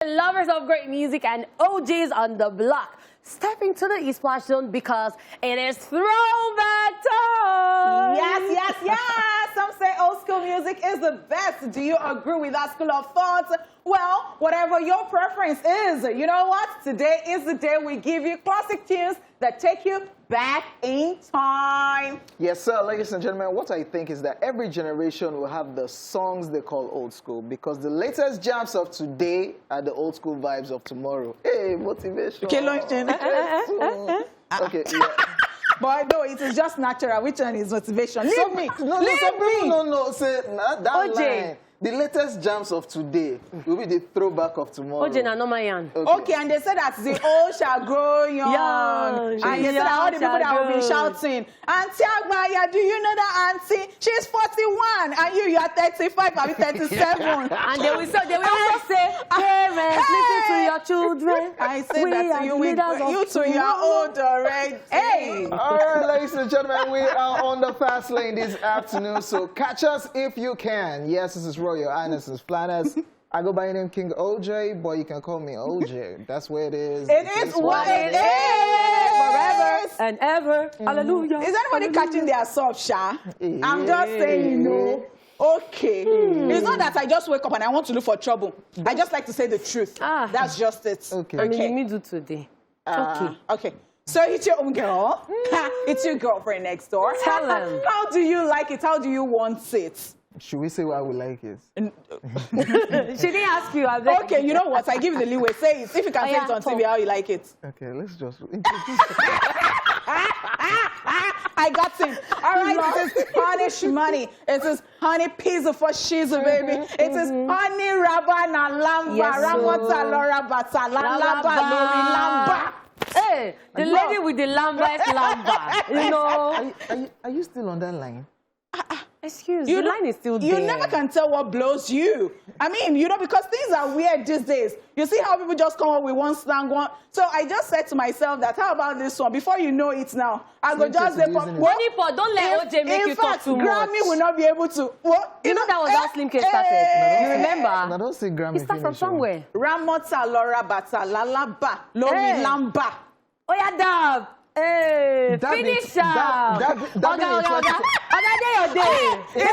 Lovers of great music and OGs on the block. Stepping to the East Splash Zone because it is throwback time. Yes. Some say old school music is the best. Do you agree with that school of thought? Well, whatever your preference is, you know what? Today is the day we give you classic tunes that take you back in time. Yes, sir. Ladies and gentlemen, what I think is that every generation will have the songs they call old school because the latest jams of today are the old school vibes of tomorrow. Hey, motivation. Okay, okay, yeah. But no, it is just natural. Which one is motivation? Leave me. No. Say that OJ. line. The latest jams of today will be the throwback of tomorrow. OJ, no my yan. Okay, and they said that the old shall grow young. And they said that all the people that will be shouting, Auntie Agbaya, do you know that Auntie? She's 41, and you are 35, I'll be 37. And they will also say, parents, listen to your children. I say that to you, you two, you are old already. Hey! All right, ladies and gentlemen, we are on the fast lane this afternoon, so catch us if you can. Yes, this is Royal Highness's Planners. I go by the name King OJ, but you can call me OJ. That's where it is. It is what it is. Forever and ever. Hallelujah. Is anybody catching their soft, Sha? I'm just saying, no. Okay. It's not that I just wake up and I want to look for trouble. I just like to say the truth. That's just it. Okay. I mean, me do today. Okay. So it's your own girl. It's your girlfriend next door. Tell them. How do you like it? How do you want it? Should we say why we like it? She didn't ask you. Okay, you know what? I give you the leeway. Say it. If you can say it on TV, how you like it. Okay, let's just I got him. All right, it is Honey Money. It is Honey Pizza for Shizu, baby. It is Honey Rabana Lamba. Yes, Ramota Laura Batala Lamba Lori Lamba. Hey, the lady with the lamba is lamba. You know. Are you still on that line? Excuse me, the line is still there. You never can tell what blows you. I mean, you know, because things are weird these days. You see how people just come up with one slang, one. So I just said to myself that, how about this one? Before you know it now, I go just say, Honeypot, don't let OJ make you talk too much. Grammy will not be able to. What? You know that was how Slim K started. You remember? No, don't say Grammy. He started from somewhere. Ramota Laura Bata Lalaba Lori Lamba. Oh yeah, Dab. Hey, finish up. It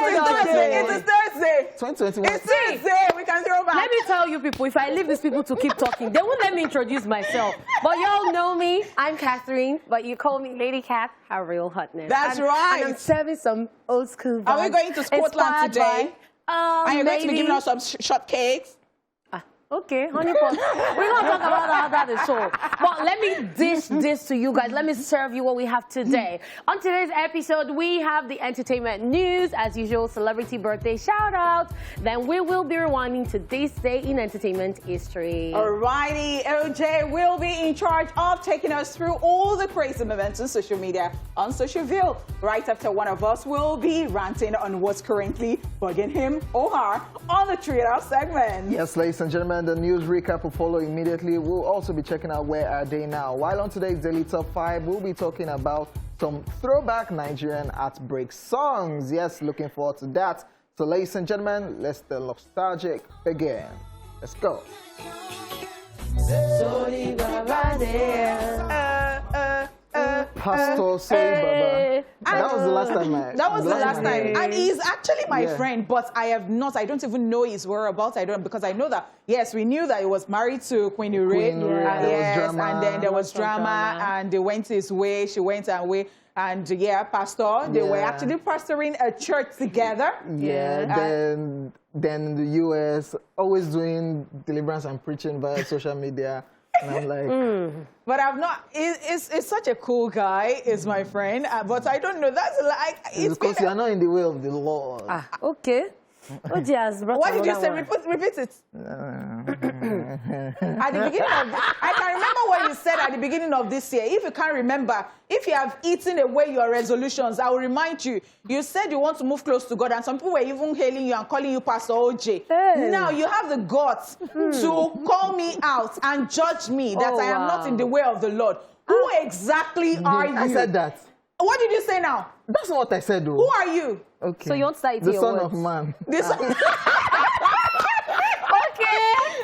is Thursday. 2021. It's Thursday. We can throw back. Let me tell you people, if I leave these people to keep talking, they won't let me introduce myself. But y'all know me. I'm Catherine, but you call me Lady Cat. Her real hotness. That's right. And I'm serving some old school vibes. Are we going to Scotland today? Are you going to be giving us some short cakes? Okay, Honeypot. We're going to talk about all that is so. But let me dish this to you guys. Let me serve you what we have today. On today's episode, we have the entertainment news. As usual, celebrity birthday shout-outs. Then we will be rewinding to this day in entertainment history. Alrighty, OJ will be in charge of taking us through all the crazy events on social media, on Social View. Right after one of us will be ranting on what's currently bugging him or her on the Treat-Out segment. Yes, ladies and gentlemen, the news recap will follow immediately. We'll also be checking out where are they now. While on today's Daily Top 5, we'll be talking about some throwback Nigerian heartbreak songs. Yes, looking forward to that. So, ladies and gentlemen, let's the nostalgic again. Let's go. Pastor Sorry Baba. That was the last time. That was the last time. And he's actually my friend, but I don't even know his whereabouts. Because I know that, yes, we knew that he was married to Queen Ure. Yes, and then there was drama, and they went his way, she went her way. And pastor, they were actually pastoring a church together. Then in the US, always doing deliverance and preaching via social media. And I'm like... But I've not... It's such a cool guy, is my friend. But I don't know. That's like... It's because you are not in the way of the Lord. Okay. What did you say? Repeat it. At the beginning of... I can remember what you said at the beginning of this year. If you can't remember, if you have eaten away your resolutions, I will remind you. You said you want to move close to God, and some people were even hailing you and calling you Pastor OJ. Hey. Now you have the guts to call me out and judge me that I am not in the way of the Lord. Who exactly are you? I said that. What did you say now? That's not what I said, though. Who are you? Okay. So you want to start the Son of Man. Okay.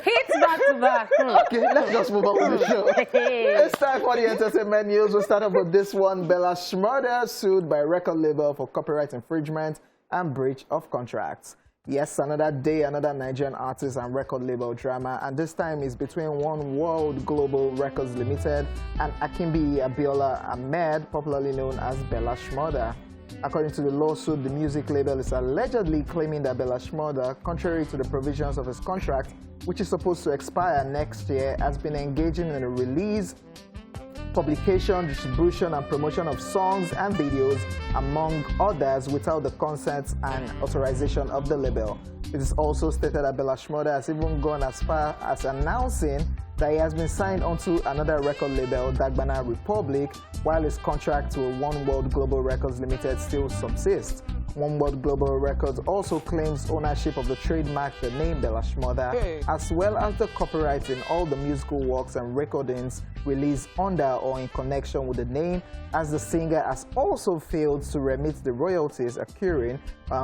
Hits back to to back. Okay, let's just move on with the show. It's time for the entertainment news. We'll start off with this one. Bella Shmurda sued by record label for copyright infringement and breach of contracts. Yes, another day, another Nigerian artist and record label drama, and this time is between One World Global Records Limited and Akimbi Abiola Ahmed, popularly known as Bella Shmurda. According to the lawsuit, the music label is allegedly claiming that Bella Shmurda, contrary to the provisions of his contract, which is supposed to expire next year, has been engaging in a release, publication, distribution, and promotion of songs and videos, among others, without the consent and authorization of the label. It is also stated that Bella Shmurda has even gone as far as announcing that he has been signed onto another record label, Dagbana Republic, while his contract to One World Global Records Limited still subsists. One World Global Records also claims ownership of the trademark, the name Bella Shmurda, as well as the copyright in all the musical works and recordings released under or in connection with the name, as the singer has also failed to remit the royalties occurring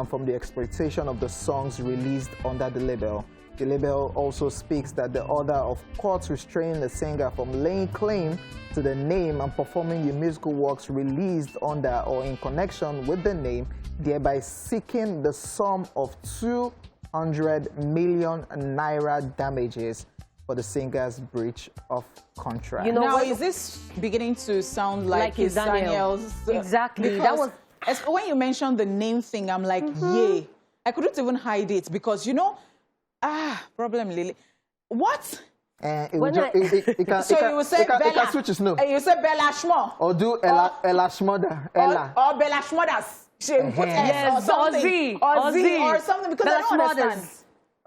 from the exploitation of the songs released under the label. The label also speaks that the order of court restraining the singer from laying claim to the name and performing the musical works released under or in connection with the name, thereby seeking the sum of 200 million naira damages for the singer's breach of contract. You know, now, is this beginning to sound like his Daniel's? Exactly. That was when you mentioned the name thing, I'm like, yay. I couldn't even hide it because, you know, problem, Lily. What? So you will say Bella. It can switch his name. You say Bella Shmurda. Or do Ella Shmurda. Ella. Or Bella Shmurda's. Yes, or something. Or something, because I don't understand.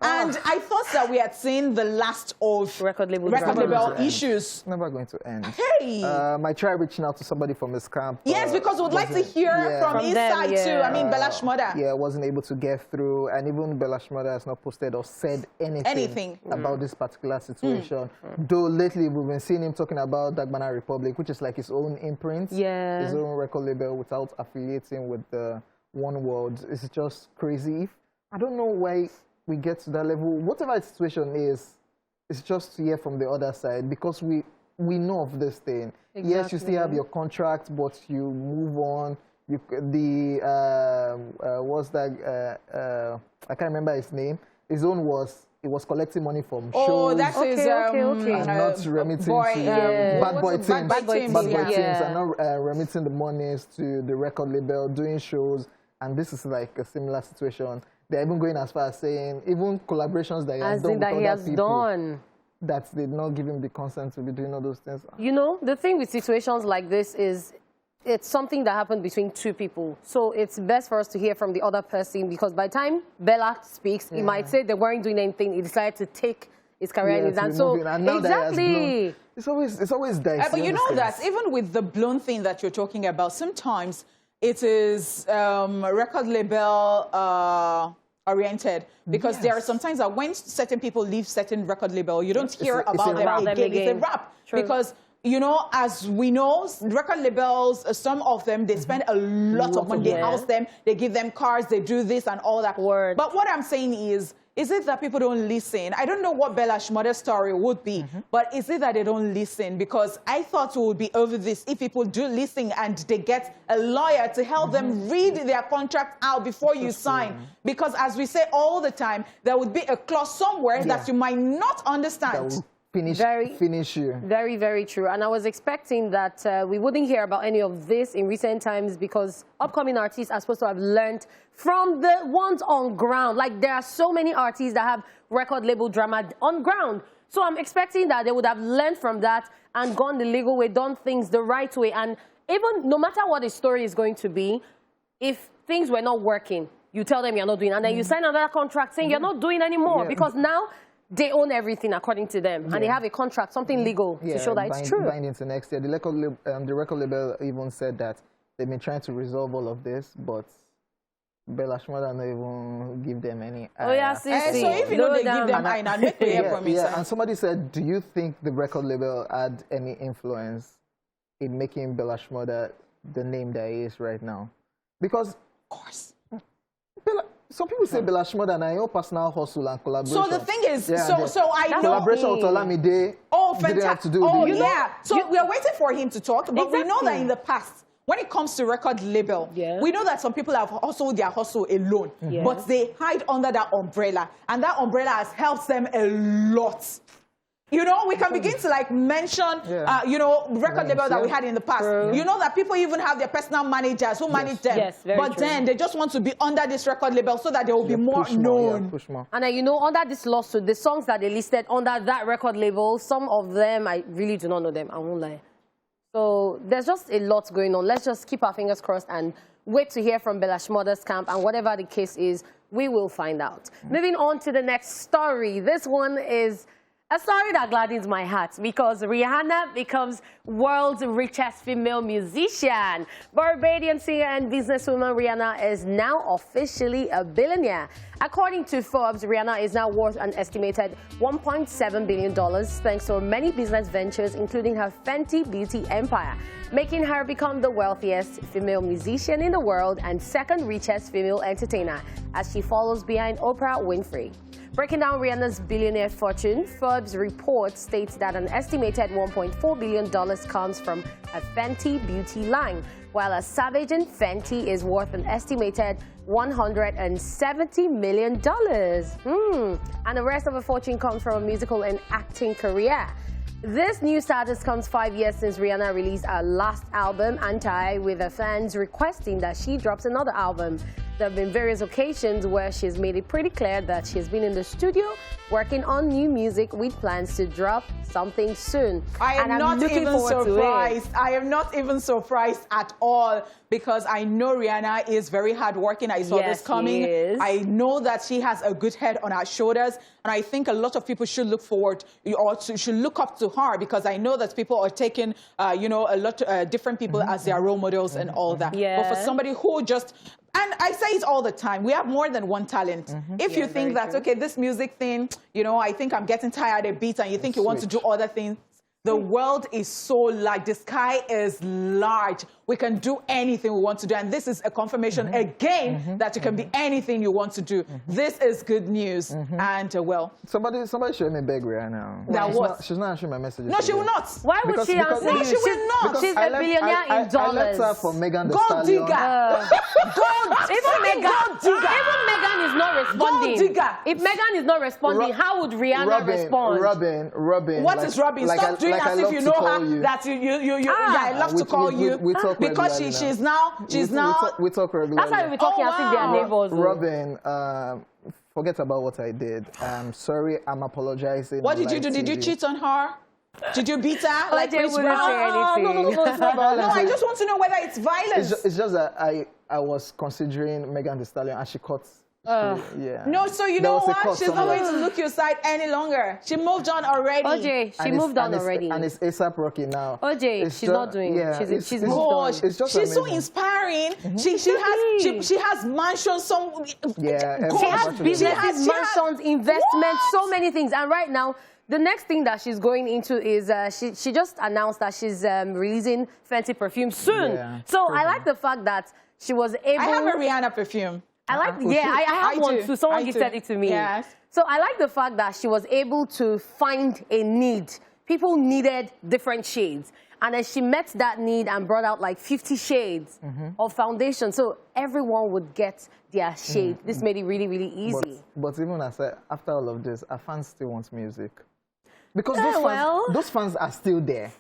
And I thought that we had seen the last of record label issues. Never going to end. Hey! I tried reaching out to somebody from his camp. Yes, because we would like to hear from his side too. I mean, Bella Shmurda. Yeah, wasn't able to get through. And even Bella Shmurda has not posted or said anything about this particular situation. Though lately we've been seeing him talking about Dagbana Republic, which is like his own imprint. His own record label without affiliating with the One World. It's just crazy. I don't know why we get to that level. Whatever the situation is, it's just to hear from the other side, because we know of this thing. Exactly. Yes, you still have your contract, but you move on. What's that? I can't remember his name. His own he was collecting money from shows. Oh, that is and not remitting to bad boy teams. And not remitting the monies to the record label, doing shows. And this is like a similar situation. They're even going as far as saying even collaborations that he has done with other people, that they did not give him the consent to be doing all those things. You know, the thing with situations like this is it's something that happened between two people. So it's best for us to hear from the other person, because by the time Bella speaks, he might say they weren't doing anything. He decided to take his career in his hands. So exactly. It's always dicey. But you know that even with the blown thing that you're talking about, sometimes it is record label oriented, because there are sometimes that when certain people leave certain record label, you don't hear about them again. It's a wrap. Because, you know, as we know, record labels, some of them, they spend a lot of money. They house them, they give them cars, they do this and all that. But what I'm saying is it that people don't listen? I don't know what Bella Shmurda's story would be, but is it that they don't listen? Because I thought we would be over this if people do listen and they get a lawyer to help them read their contract out before you sign. Because as we say all the time, there would be a clause somewhere that you might not understand. Finish you. Very, very true. And I was expecting that we wouldn't hear about any of this in recent times, because upcoming artists are supposed to have learned from the ones on ground. Like, there are so many artists that have record label drama on ground. So I'm expecting that they would have learned from that and gone the legal way, done things the right way. And even no matter what the story is going to be, if things were not working, you tell them you're not doing, and then you sign another contract saying you're not doing anymore, because now they own everything according to them, and they have a contract, something legal to show that it's true. Binding to next year. The record label even said that they've been trying to resolve all of this, but Bella Shmurda not even give them any. So if you know they give them make me hear from me. And somebody said, do you think the record label had any influence in making Bella Shmurda the name that he is right now? Because, of course, Some people say Bella Shmurda and your personal hustle and collaboration. So the thing is, Yeah, so I know. collaboration with Olamide didn't have to do with it. Yeah. So we are waiting for him to talk, but we know that in the past, when it comes to record label, we know that some people have hustled their hustle alone, but they hide under that umbrella, and that umbrella has helped them a lot. You know, we can begin to like mention, you know, record labels that we had in the past. You know that people even have their personal managers who manage them. Yes, very but true. then they just want to be under this record label so that they will be more known. Push more. And you know, under this lawsuit, the songs that they listed under that record label, some of them, I really do not know them, I won't lie. So there's just a lot going on. Let's just keep our fingers crossed and wait to hear from Bella Shmurda's camp, and whatever the case is, we will find out. Moving on to the next story. This one is a story that gladdens my heart because Rihanna becomes world's richest female musician. Barbadian singer and businesswoman Rihanna is now officially a billionaire. According to Forbes, Rihanna is now worth an estimated $1.7 billion thanks to many business ventures, including her Fenty beauty empire, making her become the wealthiest female musician in the world and second richest female entertainer, as she follows behind Oprah Winfrey. Breaking down Rihanna's billionaire fortune, Forbes report states that an estimated $1.4 billion comes from a Fenty beauty line, while a Savage and Fenty is worth an estimated $170 million. And the rest of her fortune comes from a musical and acting career. This new status comes 5 years since Rihanna released her last album, Anti, with her fans requesting that she drops another album. There have been various occasions where she's made it pretty clear that she's been in the studio working on new music with plans to drop something soon. I am not even surprised. I am not even surprised at all because I know Rihanna is very hardworking. I saw this coming. I know that she has a good head on her shoulders, and I think a lot of people should look forward or should look up to her because I know that people are taking, you know, a lot different people as their role models and all that. But for somebody who just and I say it all the time, we have more than one talent. If you think that, okay, this music thing, you know, I think I'm getting tired of beats and you think you want to do other things, the world is so large. The sky is large. We can do anything we want to do. And this is a confirmation again that you can be anything you want to do. This is good news. And well, somebody should me beg Rihanna. That what? She's not answering my messages. No, she will not. Why would she answer you? No, she will not. She's a billionaire in dollars. I left her for Megan Thee Gold Stallion. digger. Even Megan is not responding. Gold digger. If Megan is not responding, how would Rihanna respond? Robin. What is Robin? Stop doing as if you know her. That I love to call you. We talk because she's now. We talk regularly. That's why we talking as if they are neighbors. Robin, forget about what I did. I'm sorry. I'm apologizing. What did you do? Did you cheat on her? Did you beat her? Like Chris wouldn't Brown? say anything. No, it's not violence. No, I just want to know whether it's violence. It's just that I was considering Megan Thee Stallion and she cut. Yeah. No, so you know what? She's not going to look your side any longer. She moved on already. Hojay, she moved on already. And it's ASAP Rocky now. Hojay, she's not doing it. She's moved on. She's so inspiring. She has mansions. She has businesses, mansions, investments, so many things. And right now, the next thing that she's going into is she just announced that she's releasing Fenty perfume soon. I like the fact that she was able. I have a Rihanna perfume. I like, I have one too. Someone gifted it to me. Yes. So I like the fact that she was able to find a need. People needed different shades. And then she met that need and brought out like 50 shades of foundation. So everyone would get their shade. This made it really, really easy. But even after all of this, our fans still want music. Because those fans are still there.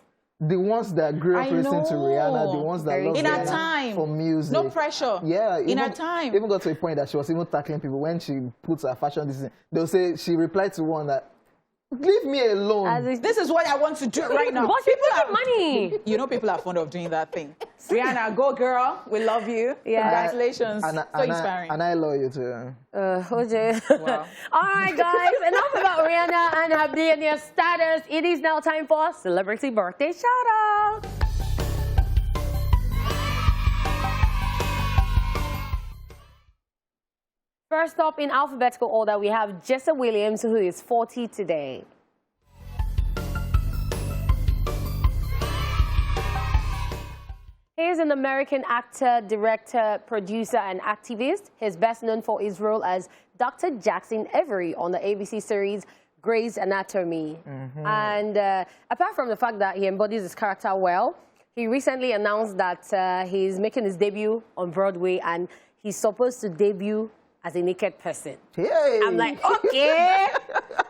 The ones that grew up listening to Rihanna, the ones that love Rihanna for music. No pressure. Yeah. In her time. Even got to a point that she was even tackling people. When she puts her fashion decision, they'll say, she replied to one that, leave me alone. This is what I want to do right now. But people have money. You know people are fond of doing that thing. Rihanna, go girl. We love you. Yeah. Congratulations. So inspiring. And I love you too. Hojay. Wow. All right, guys. Enough about Rihanna and her billionaire status. It is now time for Celebrity Birthday Shoutouts. First up in alphabetical order, we have Jessa Williams, who is 40 today. is an American actor, director, producer, and activist. He's best known for his role as Dr. Jackson Avery on the ABC series Grey's Anatomy. And apart from the fact that he embodies his character well, he recently announced that he's making his debut on Broadway and he's supposed to debut as a naked person. Hey. I'm like, okay,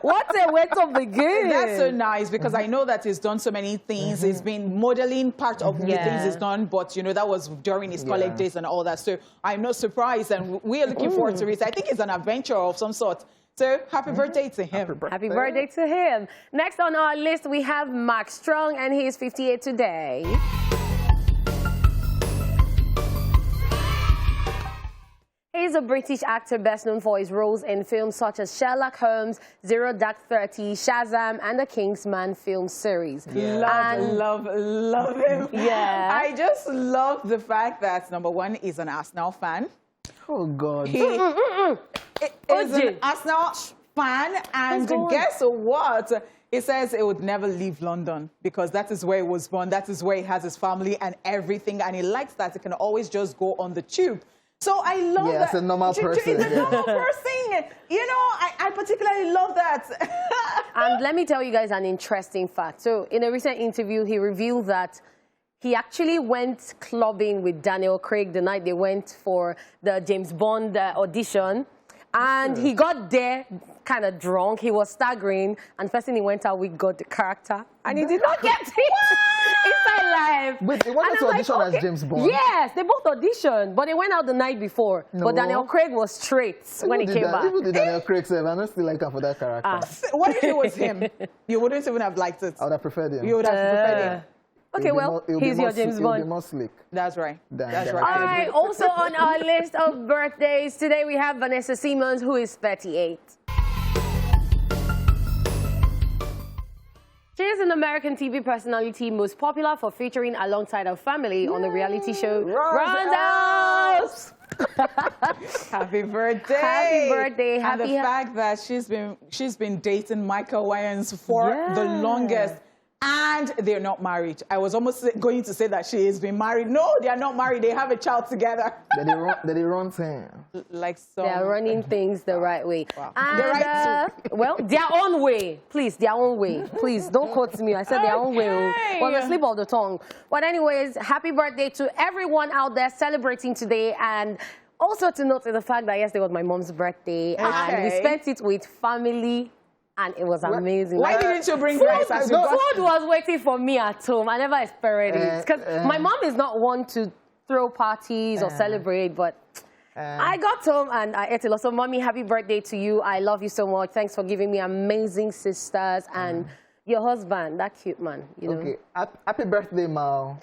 what a way to begin. That's so nice because I know that he's done so many things. He's been modeling part of the things he's done, but you know, that was during his college days and all that. So I'm not surprised and we are looking forward to it. I think it's an adventure of some sort. So happy birthday to him. Happy birthday to him. Next on our list, we have Mark Strong, and he is 58 today. He's a British actor best known for his roles in films such as Sherlock Holmes, Zero Dark 30, Shazam, and the Kingsman film series. Love him. Yeah. I just love the fact that, number one, he's an Arsenal fan. Oh, God. He is an Arsenal fan, and guess what? He says he would never leave London because that is where he was born, that is where he has his family and everything, and he likes that he can always just go on the tube. So I love that. As a normal person. He's a normal person. You know, I particularly love that. And let me tell you guys an interesting fact. So in a recent interview, he revealed that he actually went clubbing with Daniel Craig the night they went for the James Bond audition. And he got there kind of drunk. He was staggering. And first thing he went out with got the character. And he did not get it. Inside life. Wait, they wanted to audition as James Bond? Yes, they both auditioned. But they went out the night before. No. But Daniel Craig was straight when he came back. Even the Daniel Craig said, I don't still like him for that character. What if it was him? You wouldn't even have liked it. I would have preferred him. You would have preferred him. Okay, well, he's your James Bond. He'll be more slick. That's right. That's All right. right, also on our list of birthdays, today we have Vanessa Simmons, who is 38. She is an American TV personality most popular for featuring alongside her family on the reality show Roundhouse. Happy birthday! Happy birthday! And the fact that she's been dating Michael Wayans for the longest. And they're not married. I was almost going to say that she has been married. No, they are not married. They have a child together. They run things. Like so. They are running things the right way. Wow. And, well, their own way. Please, their own way. Please, don't quote me. I said their own way. Well, the slip of the tongue. But anyways, happy birthday to everyone out there celebrating today. And also to note the fact that yesterday was my mom's birthday. And we spent it with family. And it was amazing. Why didn't you bring rice? Food was waiting for me at home. I never experienced it. Because my mom is not one to throw parties or celebrate, but I got home and I ate a lot. So, Mommy, happy birthday to you. I love you so much. Thanks for giving me amazing sisters and your husband, that cute man. You know? Okay, happy birthday, Ma.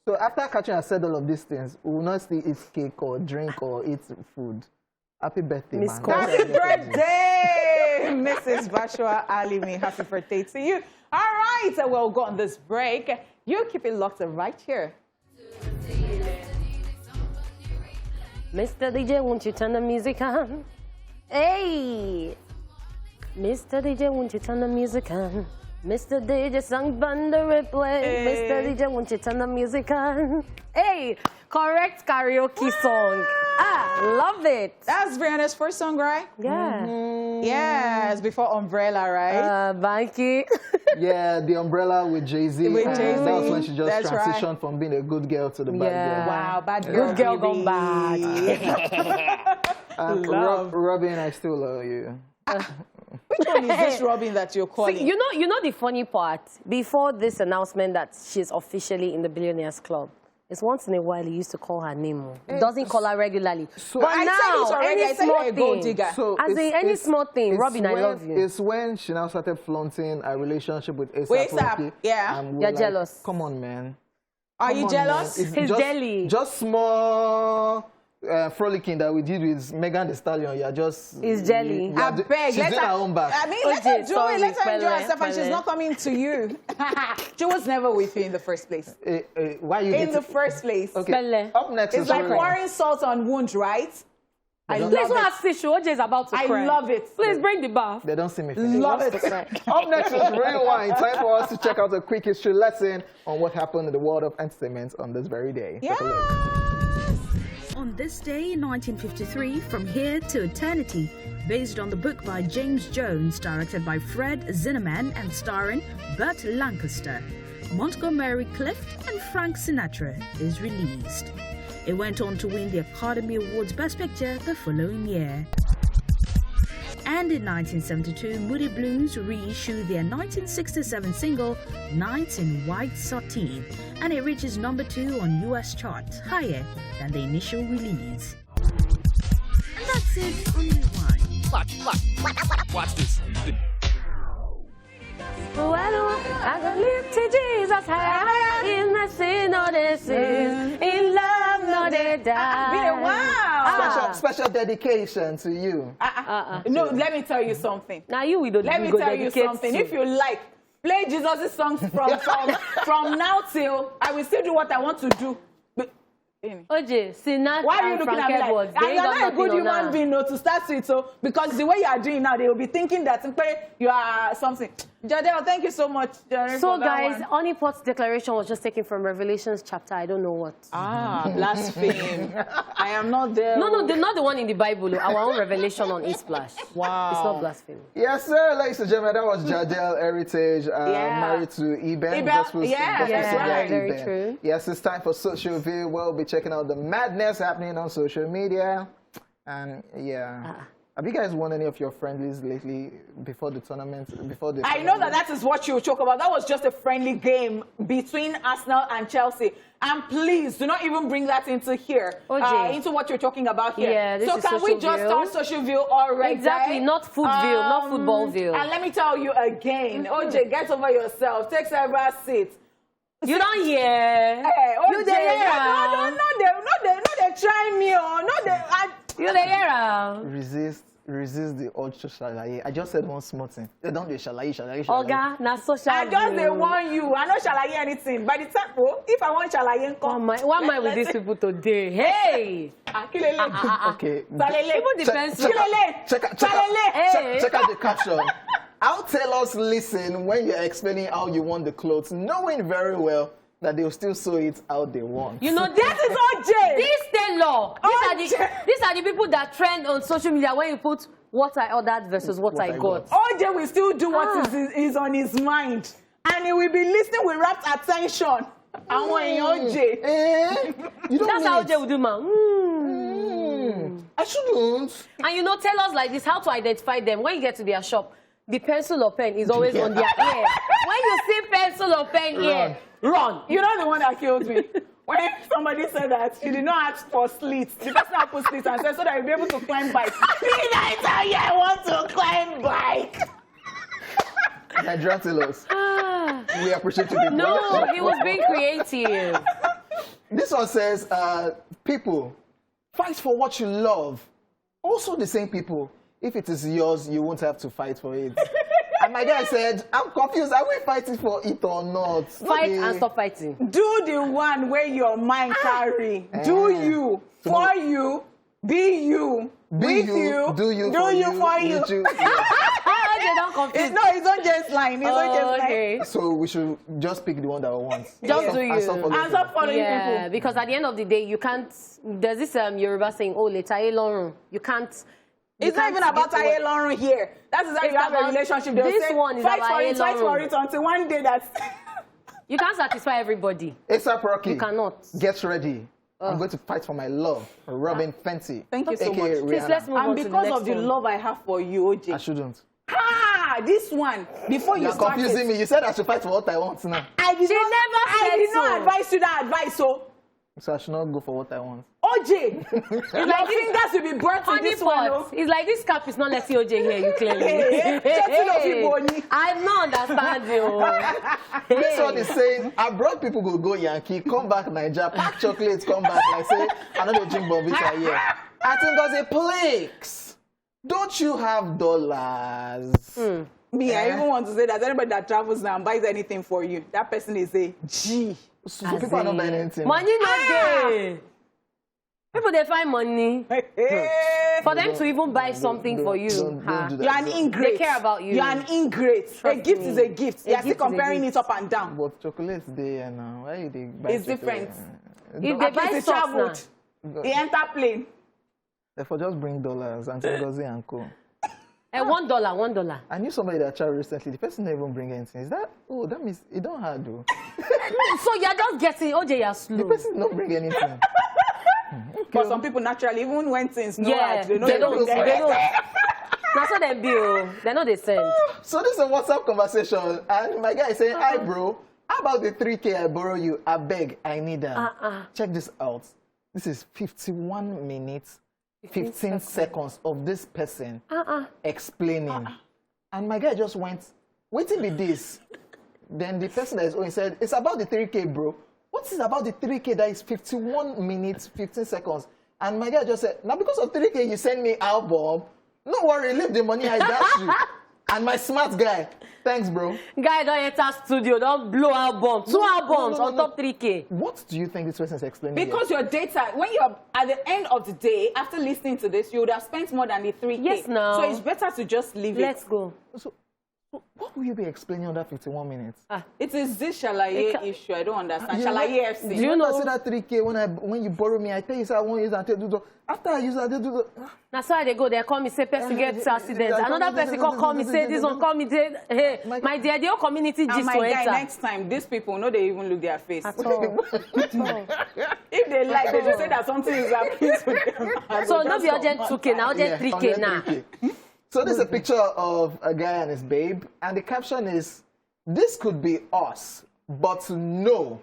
So after catching I said all of these things, we will not still eat cake or drink or eat food. Happy birthday, man. Happy birthday, Mrs. Bashwa Alimi. Happy birthday to you. All right, we'll go on this break. You keep it locked right here. Mr. DJ, won't you turn the music on? Hey! Mr. DJ, won't you turn the music on? Mr. DJ, song band the replay. Hey. Mr. DJ, won't you turn the music on? Hey! Correct karaoke song. Love it. That's Rihanna's first song, right? Yeah. Yes, before Umbrella, right? Banky. Yeah, the Umbrella with Jay-Z. With Jay-Z. That was when she just transitioned right. from being a good girl to the bad girl. Wow, bad girl. Good girl gone bad. Robin, I still love you. Which one is this Robin that you're calling? See, you know the funny part? Before this announcement that she's officially in the Billionaires Club, it's once in a while he used to call her name. He doesn't call her regularly. So but I now, said it already. any small thing, so as in any small thing, Robin, I love you. It's when she now started flaunting a relationship with A$AP Rocky. Yeah. And You're like, jealous. Come on, man. Are you jealous? He's jelly. Just small frolicking that we did with Megan Thee Stallion. You're just... He's jelly. I beg. She's doing her own back. I mean, let her do it. Let her enjoy herself, and she's not coming to you. She was never with you in the first place. Why you in the first place. Okay. Up next It's like pouring salt on wounds, right? Please don't ask tissue. Hojay is about to cry. I love it. Please bring the bath. They don't see me finish. Love it. Up next is Rewind. Time for us to check out a quick history lesson on what happened in the world of entertainment on this very day. Yeah. Take a look. On this day in 1953, From Here to Eternity, based on the book by James Jones, directed by Fred Zinnemann and starring Burt Lancaster, Montgomery Clift and Frank Sinatra, is released. It went on to win the Academy Awards Best Picture the following year. And in 1972, Moody Blues reissued their 1967 single, Nights in White Satin, and it reaches number 2 on US charts, higher than the initial release. And that's it on Rewind. Watch this. Well, I can live to Jesus high in the sin of the sins, in love no they die. Wow. Special dedication to you. No, let me tell you something. Now you we don't. Let me tell you something. If you like, play Jesus' songs from now till I will still do what I want to do. Hojay, Sinatra Why are you and looking Frank at me Edwards, like, they ain't you're got not a good nothing on human her. being, no, to start with, so, because the way you are doing now, they will be thinking that you are something. Jadel, thank you so much, Jerry. So guys, Honeypot's declaration was just taken from Revelations chapter, I don't know what. Blaspheme. I am not there. No, not the one in the Bible, our own revelation on E-Splash. Wow. It's not blasphemy. Yes, sir. Ladies and gentlemen, that was Jadel Heritage, married to Eben. Eben, yeah, that's right. Very true. Yes, it's time for Social View. We'll be checking out the madness happening on social media. And yeah. Have you guys won any of your friendlies lately before the tournament? I know that is what you talk about. That was just a friendly game between Arsenal and Chelsea. And please, do not even bring that into here, into what you're talking about here. Yeah, this so is can we social just view. start social view already? Exactly, not food view, not football view. And let me tell you again, Hojay, get over yourself. Take several seats. You don't hear. Hey, Hojay, You dey hear am? no, they try me, You dey hear am? Resist the urge to shalaye. I just said one small thing. They don't do shalaye. Oga, na social I just view. they want you. I don't shalaye anything. By the time, if I want shalaye, come. One mind with these people today. Hey! Okay. Even the pencil. Check out the caption. I'll tell us, listen, when you're explaining how you want the clothes, knowing very well that they'll still sew it how they want. You know, That is Hojay. this tailor. These are the people that trend on social media when you put what I ordered versus what I got. Hojay will still do what is on his mind. And he will be listening with rapt attention. I want Hojay. You don't That's mean how it. Hojay would do, man. I shouldn't. And you know, tell us like this, how to identify them. When you get to their shop, the pencil or pen is always on their ear. When you see pencil or pen here, run. You're not the one that killed me. When somebody said that, he did not ask for slits. The person that put slits and said so that he'll be able to climb bike. I want to climb bike. Nigerian tailors. We appreciate you. People. No, he was being creative. This one says, people, fight for what you love. Also the same people. If it is yours, you won't have to fight for it. And my guy said, I'm confused. Are we fighting for it or not? Fight and stop fighting. Do the one where your mind carry. Do you, for you, be you, with you, do you for you. They don't confuse. It's not just line. It's not just okay. line. So we should just pick the one that we want. Just do you. And stop following Yeah, people. because at the end of the day, you can't. There's this Yoruba saying, "Oh, letaye lorun." You can't. It's not even about Aye Lauren here. That's exactly how you have a relationship. They'll this say, one is fight about for Aye it, fight for Lauren. it until one day that's... You can't satisfy everybody. ASAP Rocky. You cannot. Get ready. I'm going to fight for my love. Robin Fenty. Thank you so aka much. Rihanna. Please, let's move on And to the because next of the one. love I have for you, I Hojay. shouldn't. This one, before you You're started... confusing me. You said I should fight for what I want now. I did She not, never I said did not so. advise you that advice, so... So I should not go for what I want. Hojay, your fingers will be burnt in this one. Honeypot. It's like this cap is not letting Hojay hear you clearly. Hey. I'm not understanding. This one is saying, abroad people go Yankee, come back Nigeria, pack chocolates, come back. Like say, I know they drink Bonvita here. I think there's a plagues. Don't you have dollars? Me, I even want to say that anybody that travels now and buys anything for you, that person is a G. So people are not buying anything. Money not there. People, they find money. For them to even buy something for you. Don't do that. You're an ingrate. They care about you. You're an ingrate. A gift is a gift. You're still comparing it up and down. But chocolates there now. Why they buy It's different. If they buy He socks traveled. He entered plane. Therefore, just bring dollars and Ngozi and co. $1. I knew somebody that traveled recently. The person didn't even bring anything. Is that? Oh, that means it don't hard though. So you're just getting, OJ, you're slow. The person don't bring anything. But some people naturally, even when things no hard, they know they don't. bring them. That's what they bill. They know they send. So this is a WhatsApp conversation, and my guy is saying, "Hi, bro. How about the 3K I borrow you? I beg, I need that. Check this out. This is 51 minutes, 15 seconds of this person explaining. And my guy just went, waiting with this. Then the person that is owing said, it's about the 3K, bro. What is about the 3K that is 51 minutes, 15 seconds? And my guy just said, now because of 3K, you send me album. No worry, leave the money, I got you. And my smart guy, thanks, bro. Guy, don't enter studio, don't blow album. Two albums on top 3K. What do you think this person is explaining? Because your data, when you're at the end of the day, after listening to this, you would have spent more than the 3K. Yes, now. So it's better to just leave Let's it. go. So what will you be explaining on that 51 minutes? It is this Shalaye issue. I don't understand. Shalaye FC. Do you know? I say that 3K when you borrow me, I tell you, say I won't use that. After I use that, they do the. That's why they go. They call me, say person gets accident. Another person call me, say this one call me, say, hey, my dear, the whole community just my to guy, enter. next time, these people, no, they even look their face. At all. At all. If they like, they just say that something is happening to them. So no be urgent 2K now, urgent 3K now. 3K. So this is a picture of a guy and his babe, and the caption is, "This could be us, but no,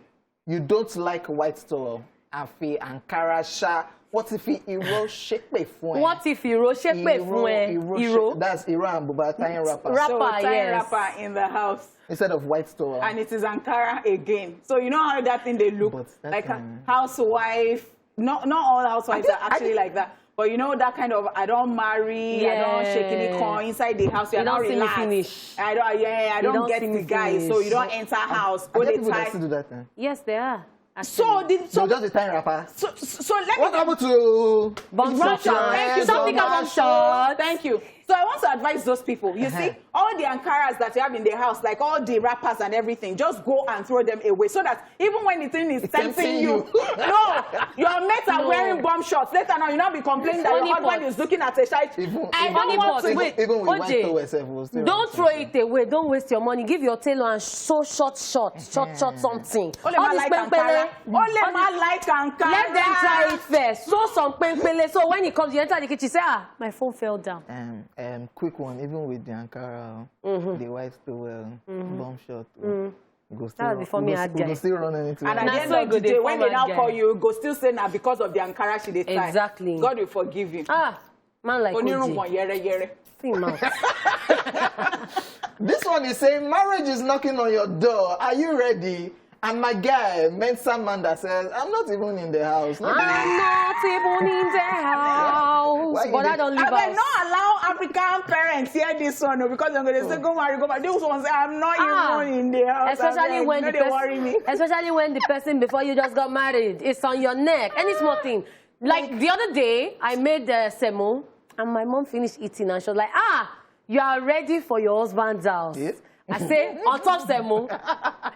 you don't like white towel. Afi Ankara Sha. What if he Iro Shekpe Fuen? What if Iro Shekpe Fuen? Iro? That's Iran, but tying rapper. Rapper, So, tying yes. rapper in the house. Instead of white towel. And it is Ankara again. So you know how that thing they look But that like a thing- housewife. Not all housewives are actually like that. But you know that kind of I don't marry, I don't shake any coin inside the house. You're You not don't see me relaxed. finish. I don't don't get see the me guy. finish. So you don't enter house. Are Go there they people that tie. still do that thing? Yes, they are. So So just the tying rapper. so let What me happened to Bomb shot. Thank you. Something about shot. Thank you. So I want to advise those people. You see, all the Ankaras that you have in the house, like all the rappers and everything, just go and throw them away. So that even when the thing is tempting you, no, your mates are wearing bomb shots. Later now, you not be complaining that your husband is looking at a child. I don't want to. Wait, Even with OJ, white towel itself, we'll still don't throw it away. Don't waste your money. Give your tailor and so short something. Only man like Ankara. Only man like Ankara. Let them try it first. So some pempele. So when he comes, you enter the kitchen, say, my phone fell down. Quick one, even with the Ankara, the white towel, bomb shot, go still, That was before me had go guy. still run anything. And at Nah, the end so of the go dey day, when they form now again. call you, go still say now because of the Ankara she dey tie. Exactly. God will forgive you. Man like Onirun OJ. won yere. See mouth. This one is saying, marriage is knocking on your door. Are you ready? And my guy, Mensa Manda, says, I'm not even in the house. I'm not even in the house. Why you But I dey- don't leave I house. will not allow African parents hear this one because they're going to say, go marry, go marry. They also say, I'm not even in the house. Especially when they worry me. especially when the person before you just got married is on your neck. Any small thing. Like the other day, I made semo and my mom finished eating and she was like, you are ready for your husband's house. Yes. I say, on top semo,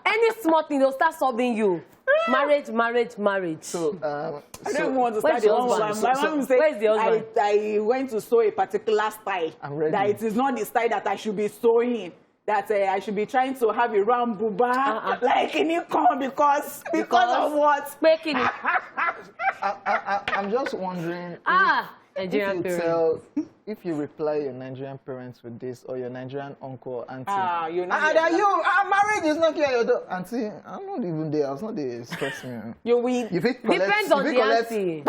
any small thing, they'll start solving you. Marriage. So, I don't even want to start Where's the your one. husband? My mom said, Where's the husband? I went to sew a particular style. I'm ready. That it is not the style that I should be sewing. That I should be trying to have a round booba like in Ikon because of what? Making it. I'm just wondering Nigerian if you parents. if you reply your Nigerian parents with this or your Nigerian uncle, auntie. You're not marriage is knocking on your door. Auntie, I'm not even there. I was not there. Stress me. you will. If it collects, Depends on if it the collects, auntie.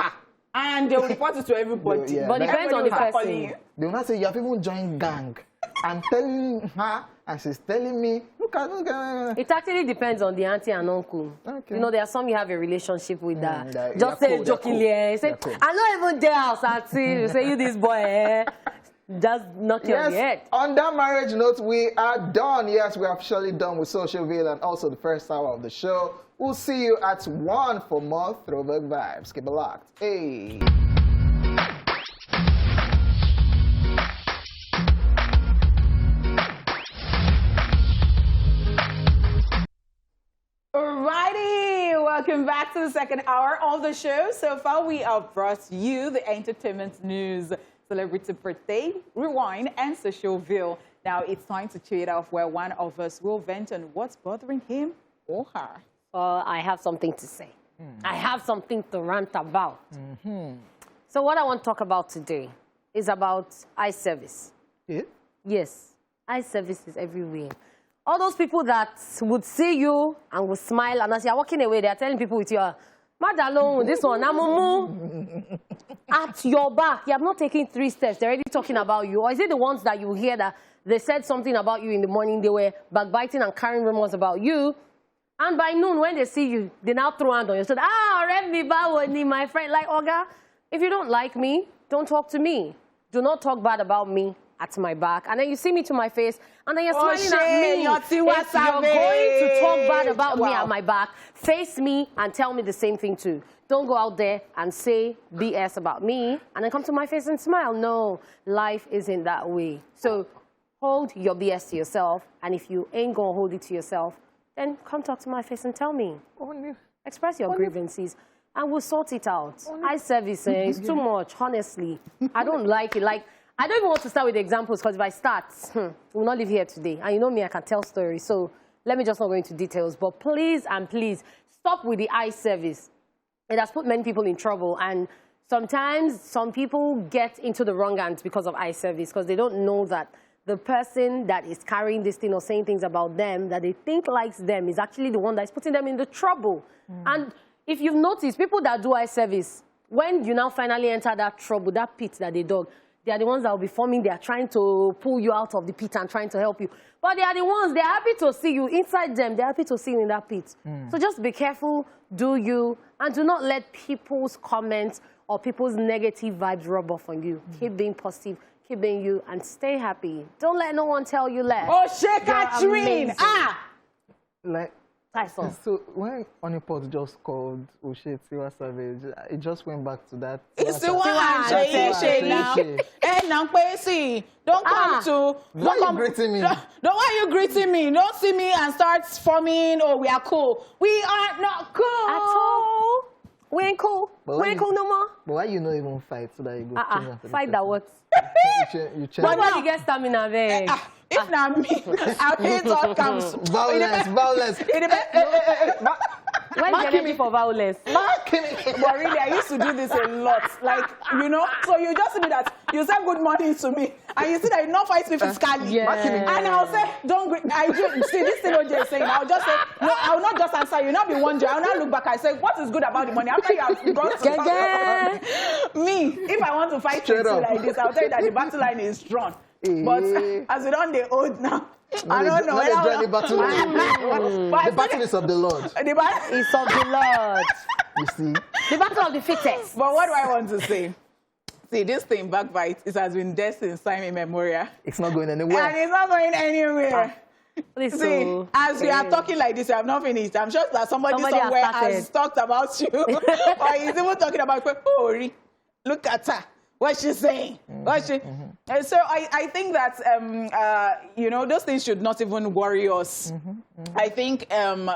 And they will report it to everybody. Yeah, But depends on the Everybody will start calling person. you. they will not say you have even joined gang. I'm telling her, and she's telling me, look at. It actually depends on the auntie and uncle. Okay. You know, there are some you have a relationship with that. that- Just they're say cool, they're jokingly, cool. say, They're cool. I'm not even there, auntie. You say, you this boy, That's not your yet. On that marriage note, we are done. Yes, we are officially done with Social Veil and also the first hour of the show. We'll see you at 1 for more Throwback Vibes. Keep it locked. Hey. Alrighty, welcome back to the second hour of the show. So far, we have brought you the entertainment news, celebrity birthday, rewind, and Social Veil. Now it's time to cheer it off, where one of us will vent on what's bothering him or her. I have something to say. I have something to rant about. So what I want to talk about today is about eye service. Yeah? Yes, eye service is everywhere. All those people that would see you and would smile, and as you're walking away, they're telling people with your Madalone, this one, Amumu, at your back. You have not taken 3 steps. They're already talking about you. Or is it the ones that you hear that they said something about you in the morning, they were backbiting and carrying rumors about you, and by noon, when they see you, they now throw hand on you. So, my friend, like, Oga, if you don't like me, don't talk to me. Do not talk bad about me at my back. And then you see me to my face, and then you're smiling at me. If you're going to talk bad about me at my back, face me and tell me the same thing too. Don't go out there and say BS about me and then come to my face and smile. No, life isn't that way. So hold your BS to yourself, and if you ain't going to hold it to yourself, then come talk to my face and tell me. Express your grievances, and we'll sort it out. Eye service is too much, honestly. I don't like it. Like, I don't even want to start with examples, because if I start, we'll not live here today. And you know me, I can tell stories. So let me just not go into details. But please and please, stop with the eye service. It has put many people in trouble. And sometimes some people get into the wrong hands because of eye service, because they don't know that the person that is carrying this thing or saying things about them that they think likes them is actually the one that is putting them in the trouble. And if you've noticed, people that do eye service, when you now finally enter that trouble, that pit that they dug, they are the ones that will be forming. They are trying to pull you out of the pit and trying to help you. But they are the ones, they're happy to see you. Inside them, they're happy to see you in that pit. So just be careful, do you, and do not let people's comments or people's negative vibes rub off on you. Keep being positive, keep being you, and stay happy. Don't let no one tell you less. Oh, shake Catherine! Like, so when Honeypot just called Oshe Tiwa Savage, it just went back to that. It's the one now. And now, don't come to. Why are you greeting me? Why are you greeting me? Don't see me and start forming. Oh, we are cool. We are not cool at all. We ain't cool. We ain't cool no more. But why you not even fight so that you go fight that what? you change. Nobody gets stamina there. If not me, I'll hate all comes. Violence. When you're ready for violence. But really, I used to do this a lot. Like, you know, so you just see me that you say good morning to me, and you see that you not fight me physically. And I'll say, see this thing Hojay is saying, I'll just say, no, I'll not just answer you, not be wondering. I'll not look back and say, what is good about the money? After you have gone to me, if I want to fight you like this, I'll tell you that the battle line is strong. But as we don't they old now, I don't know. The battle is of the Lord. The battle is of the Lord. You see? The battle of the fittest. But what do I want to say? See, this thing, backbite, it has been there since time immemorial. It's not going anywhere. And it's not going anywhere. See, as we are talking like this, I have not finished. I'm sure that somebody somewhere has talked about you. Or he's even talking about, oh, look at her. What she's saying. And so I think that, you know, those things should not even worry us. I think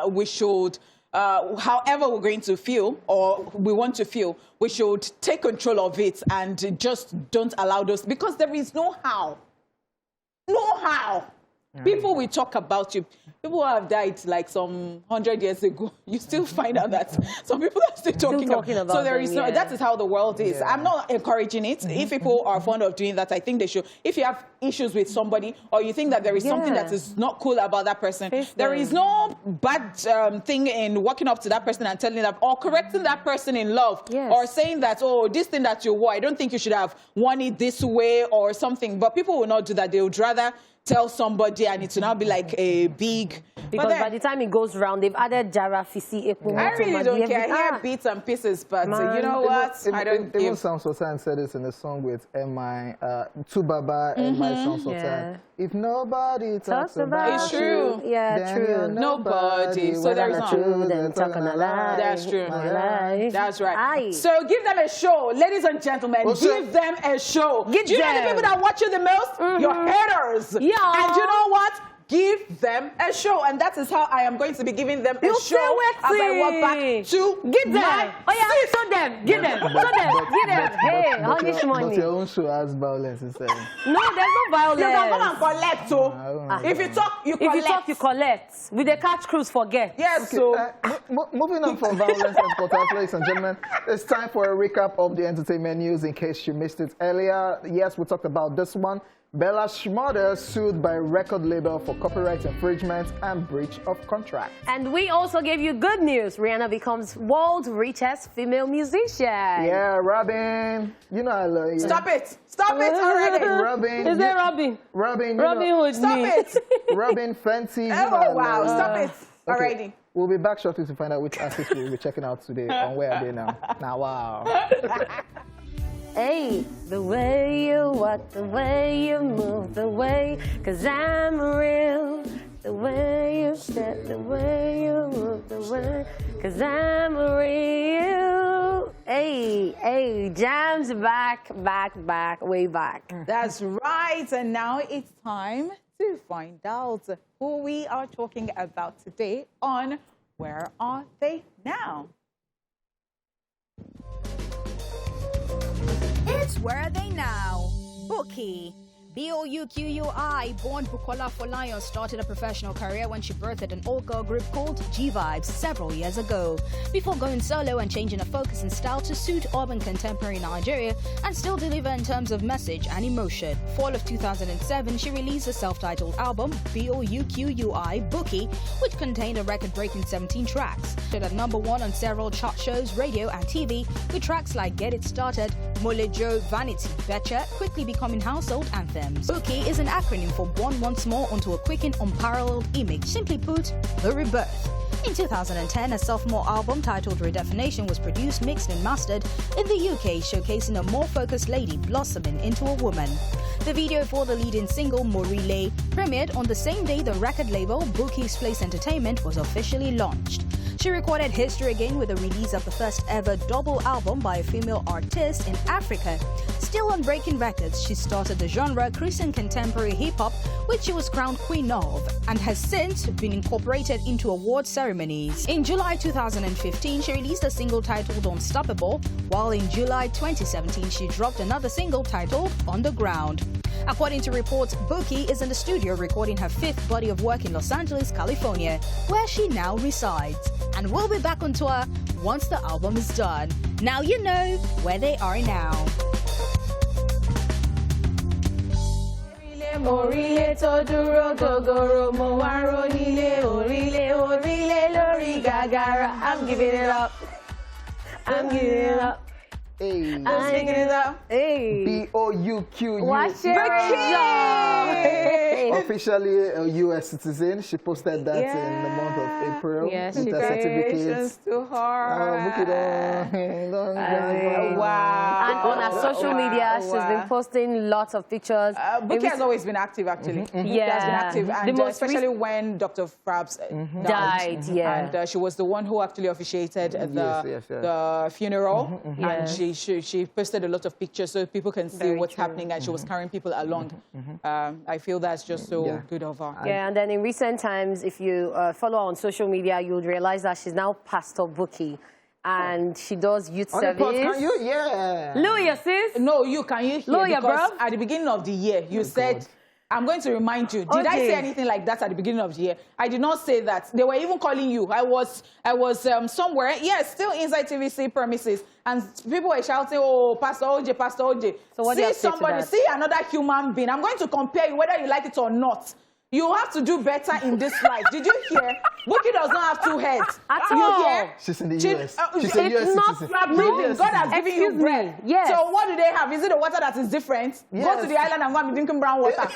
we should, however we're going to feel or we want to feel, we should take control of it and just don't allow those, because there is no how. No how. People will talk about you. People who have died like some 100 years ago. You still find out that some people are still talking about. So there is no. That is how the world is. I'm not encouraging it. If people are fond of doing that, I think they should. If you have issues with somebody, or you think that there is something that is not cool about that person, there is no bad thing in walking up to that person and telling them, or correcting that person in love, or saying that, oh, this thing that you wore, I don't think you should have worn it this way or something. But people will not do that. They would rather tell somebody, and it will now be like a big... Because by the time it goes round, they've added Jara, Fisi, Epo. I really don't care. I hear bits and pieces, but you know what? I don't give. Even Sam Sultan said this in a song with M.I. Tubaba, M.I. Sam Sultan. If nobody talks about it's true. Yeah, true. Nobody. So there's not. That's true. That's right. Aye. So give them a show, ladies and gentlemen. Give them a show. Do you know the people that watch you the most? Your haters. Yeah. And you know what? Give them a show, and that is how I am going to be giving them a show as I walk back to give them. Show them. Give them. Show them. Give them. Hey, how much money? But your own show has violence inside. No, there's no violence. You can come and collect, so if you talk, you collect. If you talk, you collect. With the catch cruise, forget. Yes. Okay, so moving on from violence and protest, ladies and gentlemen, it's time for a recap of the entertainment news in case you missed it earlier. Yes, we talked about this one. Bella Shmurda sued by record label for copyright infringement and breach of contract. And we also gave you good news. Rihanna becomes world's richest female musician. Yeah, Robin. You know I love you. Stop it. Stop it already. Robin. Is there Robin? Robin. Robin Hood. Stop it. Robin Fenty. Oh, wow. Stop it already. Okay. We'll be back shortly to find out which artists we'll be checking out today on Where Are They Now. Now, wow. Hey, the way you walk, the way you move, the way, 'cause I'm real. The way you step, the way you move, the way, 'cause I'm real. Hey, Jam's back, way back. That's right. And now it's time to find out who we are talking about today on Where Are They Now? It's Where Are They Now? Bookie. Bouqui, born Bukola Folayan, started a professional career when she birthed an all-girl group called G-Vibes several years ago, before going solo and changing her focus and style to suit urban contemporary Nigeria and still deliver in terms of message and emotion. Fall of 2007, she released a self-titled album, Bouqui, Bookie, which contained a record-breaking 17 tracks. It at #1 on several chart shows, radio and TV, with tracks like Get It Started, Molejo, Vanity, Betcha, quickly becoming household anthems. Bookie is an acronym for Born Once More onto a quick and unparalleled image, simply put, the rebirth. In 2010, a sophomore album titled Redefinition was produced, mixed and mastered in the UK, showcasing a more focused lady blossoming into a woman. The video for the leading single, Morile, premiered on the same day the record label, Bookie's Place Entertainment, was officially launched. She recorded history again with the release of the first ever double album by a female artist in Africa. Still on breaking records, she started the genre Christian contemporary hip-hop, which she was crowned queen of, and has since been incorporated into award ceremonies. In July 2015, she released a single titled Unstoppable, while in July 2017, she dropped another single titled Underground. According to reports, Bookie is in the studio recording her 5th body of work in Los Angeles, California, where she now resides. And we'll be back on tour once the album is done. Now you know where they are now. Morile to duro gogoro mo waro nile orile lori gagara. I'm giving it up. I'm giving it up. Hey. I'm giving it up. Hey. Bouqui. Watch it. Officially a U.S. citizen. She posted that in the month of April. Yes, with she her did. certificates. To her. Bookie don't Wow. And on her social media, she's been posting lots of pictures. Bookie has always been active, actually. She has been active, and especially when Dr. Frabbs died. Yeah. And she was the one who actually officiated the funeral. And she posted a lot of pictures so people can see what's happening, and she was carrying people along. I feel that's just so good of her. Yeah, and then in recent times, if you follow her on social media, you would realize that she's now Pastor Bookie. And she does youth service. Can you? Yeah. Lawyer, sis. No, can you hear? Lawyer, because bro. at the beginning of the year, you said I'm going to remind you. Did I say anything like that at the beginning of the year? I did not say that. They were even calling you. I was somewhere, yes, still inside TVC premises, and people were shouting, "Oh, Pastor Hojay, Pastor Hojay." So what do you have to say to that? See another human being. I'm going to compare you whether you like it or not. You have to do better in this life. Did you hear? Bookie does not have 2 heads. At you all. hear? She's in the US. She's a it's US not citizen. You are breathing. God has given you breath. Yes. So what do they have? Is it the water that is different? Yes. Go to the island and go and be drinking brown water.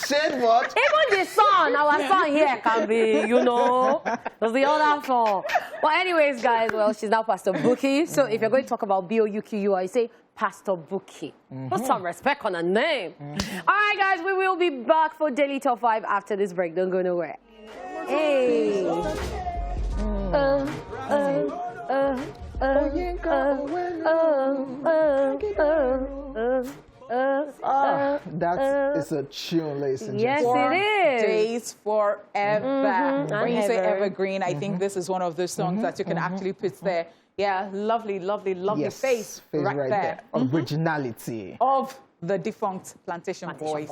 Shade what? Even the sun, our sun here can be, you know, there's the other sun. But anyways, guys, well, she's now Pastor Bookie. So if you're going to talk about B-O-U-Q-U-I, you say Pastor Bookie. Put some respect on her name. All right, guys, we will be back for Daily Top 5 after this break. Don't go nowhere. Hey. That is a tune, ladies and Yes, gentlemen. it is. Days forever. When you say Ever. evergreen, I think this is one of those songs that you can actually put there. Yeah, lovely, lovely, lovely Yes, face right there. Originality. Of the defunct Plantation Boys.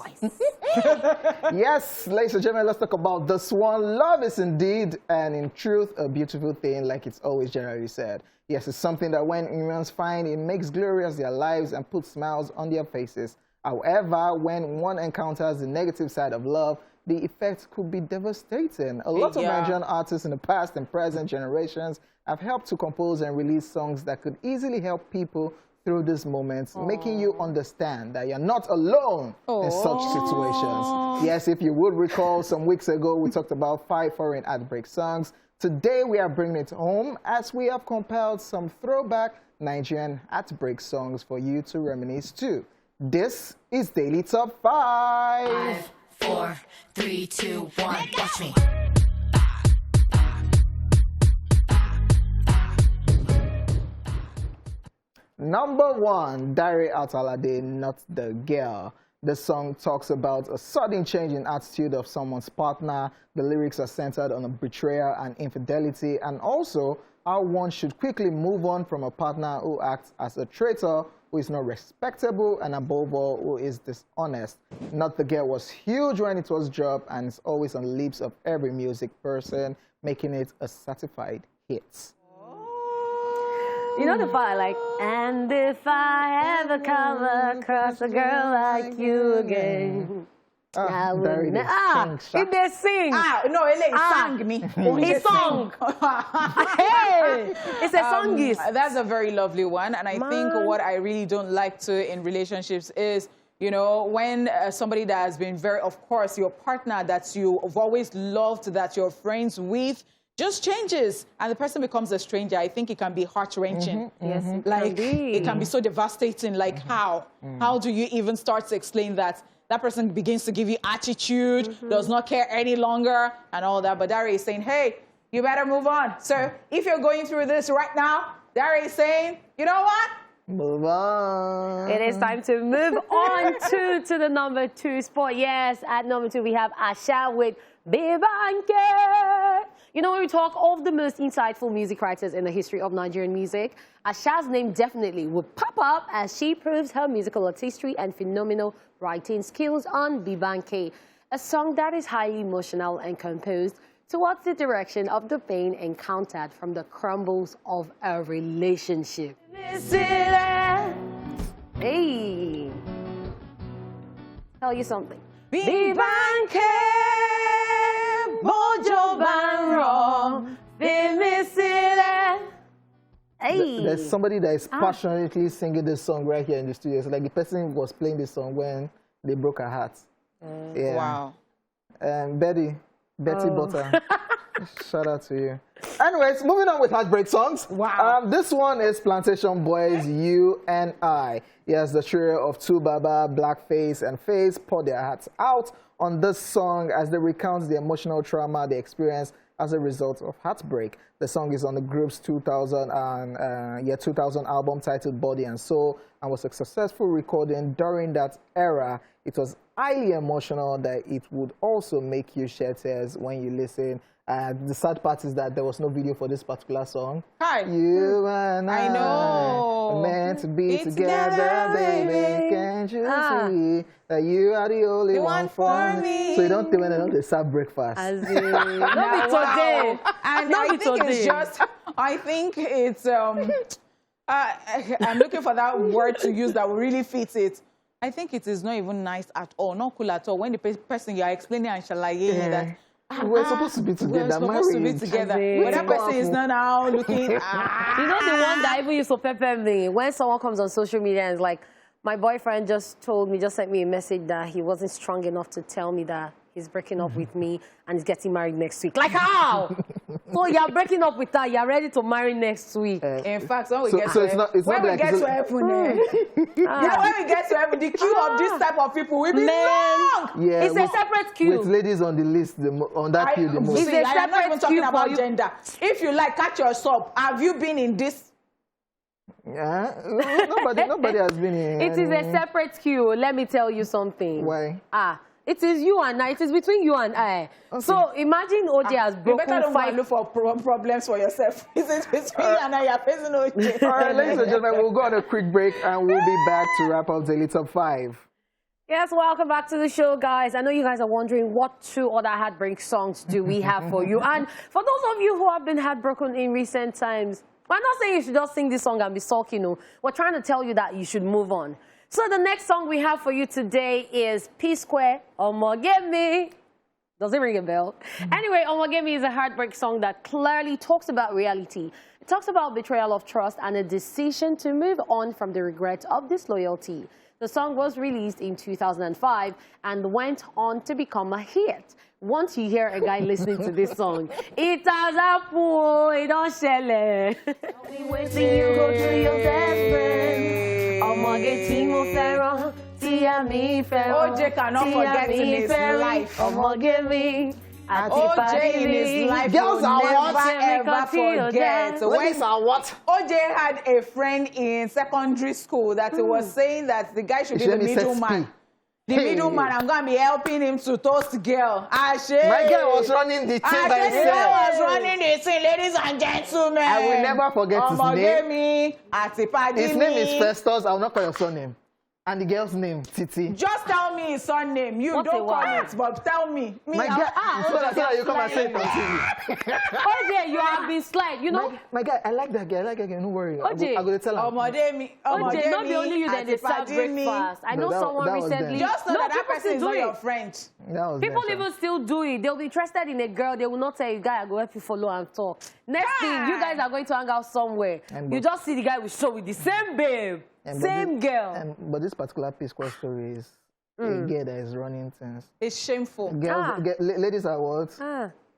Yes, ladies and gentlemen, let's talk about this one. Love is indeed, and in truth, a beautiful thing, like it's always generally said. Yes, it's something that when humans find, it makes glorious their lives and puts smiles on their faces. However, when one encounters the negative side of love, the effects could be devastating. A lot of Nigerian artists in the past and present generations have helped to compose and release songs that could easily help people through these moments, making you understand that you're not alone in such situations. Yes, if you would recall, some weeks ago, we talked about 5 foreign heartbreak songs. Today, we are bringing it home as we have compiled some throwback Nigerian heartbreak songs for you to reminisce to. This is Daily Top 5. 5, 4, 3, 2, 1, watch me. Number 1, Diary Atalade, Not the Girl. The song talks about a sudden change in attitude of someone's partner. The lyrics are centered on a betrayal and infidelity, and also how one should quickly move on from a partner who acts as a traitor, who is not respectable, and above all, who is dishonest. Not the Girl was huge when it was dropped, and it's always on the lips of every music person, making it a certified hit. You know the part I like? And if I ever come across a girl like you again, I will there it is. if they sing. No, ele sang me. He sung. Hey, it's a songist. That's a very lovely one. And I think what I really don't like to in relationships is, you know, when somebody that has been very, of course, your partner that you've always loved, that you're friends with, just changes and the person becomes a stranger. I think it can be heart-wrenching. Yes, Like, it can be so devastating. Like, how? How do you even start to explain that? That person begins to give you attitude, does not care any longer, and all that. But Dari is saying, hey, you better move on. So if you're going through this right now, Dari is saying, you know what? Move on. It is time to move on to the number 2 spot. Yes, at number 2 we have Asha with Bibanke. You know, when we talk of the most insightful music writers in the history of Nigerian music, Asha's name definitely would pop up as she proves her musical artistry and phenomenal writing skills on Bibanke, a song that is highly emotional and composed towards the direction of the pain encountered from the crumbles of a relationship. Hey, tell you something. Bibanke, mojo banro, Hey. There's somebody that is passionately singing this song right here in the studio. It's like the person was playing this song when they broke her heart. Yeah. Wow. Betty Butter. Shout out to you. Anyways, moving on with heartbreak songs. Wow. This one is Plantation Boys, You and I. Yes, the trio of Two Baba, Blackface, and Face poured their hearts out on this song as they recount the emotional trauma they experienced as a result of heartbreak. The song is on the group's 2000 album titled Body and Soul and was a successful recording during that era. It was highly emotional that it would also make you shed tears when you listen, The sad part is that there was no video for this particular song. Hi. You and I know. are meant to be It's together, baby. Can't you see that you are the only one for me? So you don't think when they serve breakfast. As in, not be today. And Not I be think today. it's just, I think it's, I'm looking for that word to use that will really fit it. I think it is not even nice at all, not cool at all. When the person you are explaining and shalaye that, We're supposed to be together, we're supposed to be married. together. As But that person is not now looking. You know the one that even used to pepper me? When someone comes on social media and is like, my boyfriend just sent me a message that he wasn't strong enough to tell me that he's breaking up with me and he's getting married next week. Like how? So you're breaking up with her, you're ready to marry next week. In fact, when we So- get so to it's heaven, not- it's when not we like get it's to a- heaven, yeah, when we get to heaven, the queue of this type of people will be long. Yeah, It's a separate queue. with ladies on the list, on that queue the most. It's See, a I am not even separate talking queue for about you. gender. If you like, catch yourself. Have you been in this? Yeah, nobody has been in. It is a separate queue. Let me tell you something. Why? It is you and I. It is between you and I. Okay. So imagine OJ has You broken better don't go and 5. look for problems for yourself. Is it between you and I? You're facing no change. All right, ladies and gentlemen, we'll go on a quick break and we'll be back to wrap up Daily Top 5. Yes, welcome back to the show, guys. I know you guys are wondering what 2 other heartbreak songs do we have for you. And for those of you who have been heartbroken in recent times, we're not saying you should just sing this song and be sulking. No. We're trying to tell you that you should move on. So the next song we have for you today is P-Square, Omagimi. Does it ring a bell? Anyway, Omagimi is a heartbreak song that clearly talks about reality. It talks about betrayal of trust and a decision to move on from the regret of disloyalty. The song was released in 2005 and went on to become a hit. Once you hear a guy listening to this song, it has happened, it don't shele. Waiting you go through your best friend. OJ cannot forget in his life. Omagimi. OJ in his life Girls will are never what? ever forget. Ladies are what? OJ had a friend in secondary school that was saying that the guy should be the middleman. The middleman, I'm going to be helping him to toast girl. My guy was running the thing by The himself. guy was running the thing, ladies and gentlemen. I will never forget his name. His name is Festus. I will not call your surname. And the girl's name, Titi. Just tell me his surname. You What don't a call wow. it, but tell me. My guy, so that you come and say it on TV. OJ, you have been slight, you know? My guy, I like that guy. No worry. OJ. I'm going to tell him. OJ, not be only you that they serve breakfast. I know No, someone that was recently. them. Just know that people person still is do not it. your friend. That was People them, even still do it. They'll be interested in a girl. They will not tell you, guy, I go help you follow and talk. Next thing, you guys are going to hang out somewhere. You just see the guy with show with the same babe, same girl. But this particular P-Square story is a girl that is running things. It's shameful. Ladies are what?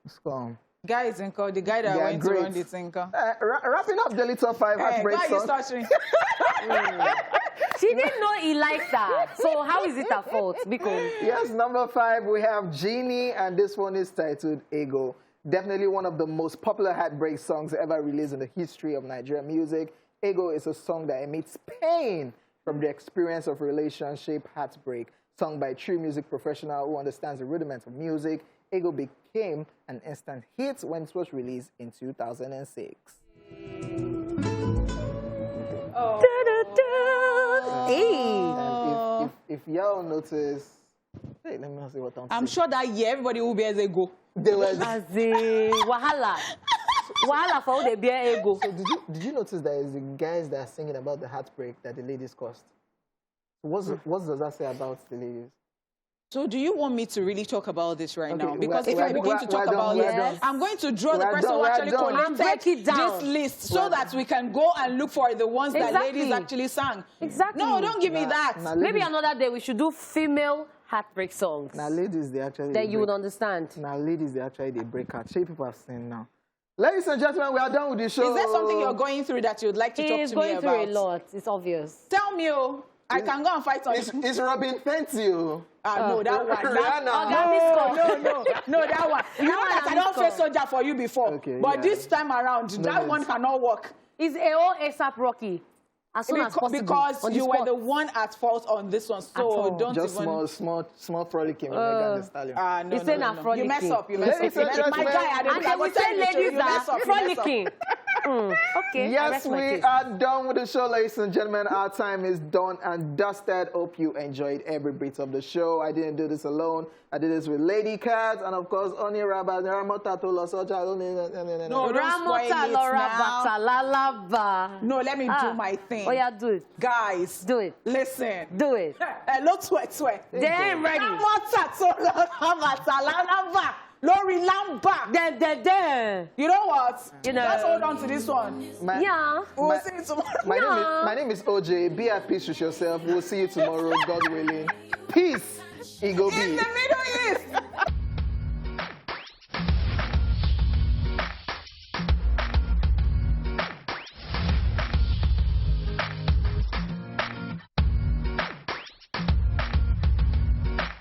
Scum. Guy is in call. The guy that They are went to great. run the thinker. Wrapping up Daily Top 5 Hey, heartbreak why are you songs. stuttering? She didn't know he liked that. So how is it her fault? Because Yes, number 5, we have Genie, and this one is titled Ego. Definitely one of the most popular heartbreak songs ever released in the history of Nigerian music. Ego is a song that emits pain from the experience of relationship heartbreak, sung by a true music professional who understands the rudiments of music. Ego became an instant hit when it was released in 2006. And if y'all notice, hey, let me not say what I'm saying. sure that year everybody will be as a go. They were, as a wahala. Wahala for the beer ego. so did you notice that it's the guys that are singing about the heartbreak that the ladies caused? What does that say about the ladies? So do you want me to really talk about this right Okay, now? Because if we're I begin to done, talk we're about done, it, we're done. I'm going to draw the We're person done, who we're actually done. And break collected it down. this list so that we can go and look for the ones that Exactly. ladies actually sang. Exactly. No, don't give me that. Now, Maybe ladies, another day we should do female heartbreak songs. now ladies, they actually Then you would break. understand. Now ladies, they actually they break out. Shape people have seen now. Ladies and gentlemen, we are done with the show. Is there something you're going through that you'd like to He talk is to me going about? through a lot. It's obvious. Tell me, oh. I can go and fight on It's Robin Fenty. no, that one. Rihanna. No, that one. You know that I don't face soldier for you before. Okay, but yeah. this time around, that one cannot work. It's AO ASAP Rocky. As soon as possible. Because on the you were spot. the one at fault on this one, all. so don't Just even... small frolicking with Megan Thee Stallion. No, It's saying no, a no. You frolicking. mess up, you mess up. Ladies You and mess up. My gentlemen. guy, And then we say ladies are frolicking. Okay. I Yes, rest my we case. are done with the show, ladies and gentlemen. Our time is done and dusted. Hope you enjoyed every bit of the show. I didn't do this alone. I did this with Lady Cat and, of course, Oni Rabba. No, don't spoil Ramota it Laura now. Batalalava. No, let me do my thing. Oh, yeah, do it. Guys, Do it. listen. Do it. Look, sweat. They ain't ready. Lori Lamba. Then. You know what? You know. Let's hold on to this one. Yeah. We'll see you tomorrow. My name is Hojay. Be at peace with yourself. We'll see you tomorrow, God willing. Peace. Ego In be. the Middle East.